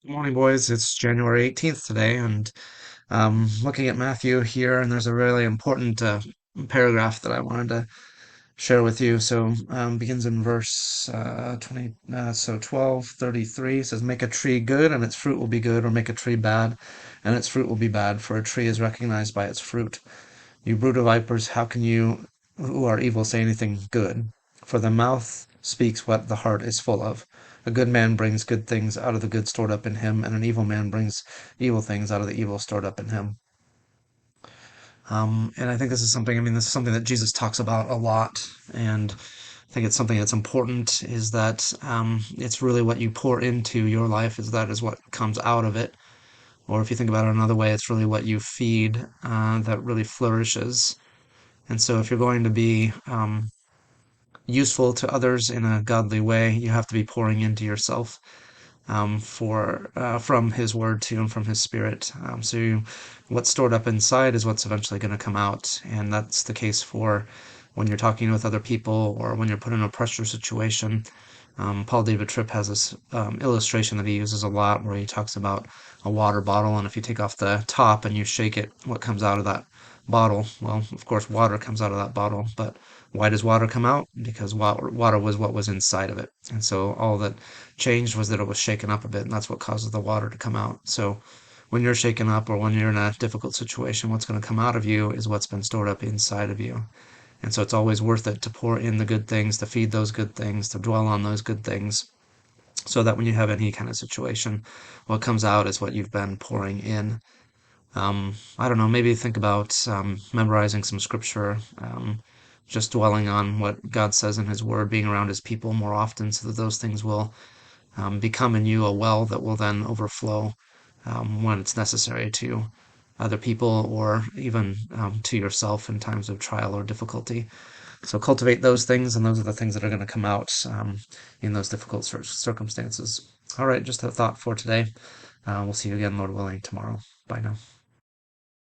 Good morning, boys. It's January 18th today, and looking at Matthew here, and there's a really important paragraph that I wanted to share with you. So begins in verse 12:33 says, "Make a tree good, and its fruit will be good, or make a tree bad, and its fruit will be bad, for a tree is recognized by its fruit. You brood of vipers, how can you who are evil say anything good? For the mouth speaks what the heart is full of. A good man brings good things out of the good stored up in him, and an evil man brings evil things out of the evil stored up in him." And I think this is something, this is something that Jesus talks about a lot. And I think it's something that's important is that it's really what you pour into your life is what comes out of it. Or if you think about it another way, it's really what you feed that really flourishes. And so if you're going to be useful to others in a godly way, you have to be pouring into yourself for from His Word too, and from His Spirit. What's stored up inside is what's eventually going to come out, and that's the case for when you're talking with other people or when you're put in a pressure situation. Paul David Tripp has this illustration that he uses a lot where he talks about a water bottle, and if you take off the top and you shake it, what comes out of that bottle? Well, of course, water comes out of that bottle, but why does water come out? Because water was what was inside of it. And so all that changed was that it was shaken up a bit, and that's what causes the water to come out. So when you're shaken up or when you're in a difficult situation, what's going to come out of you is what's been stored up inside of you. And so it's always worth it to pour in the good things, to feed those good things, to dwell on those good things, so that when you have any kind of situation, what comes out is what you've been pouring in. I don't know, maybe think about memorizing some scripture, just dwelling on what God says in His Word, being around His people more often, so that those things will become in you a well that will then overflow when it's necessary to other people or even to yourself in times of trial or difficulty. So cultivate those things, and those are the things that are going to come out in those difficult circumstances. All right, just a thought for today. We'll see you again, Lord willing, tomorrow. Bye now.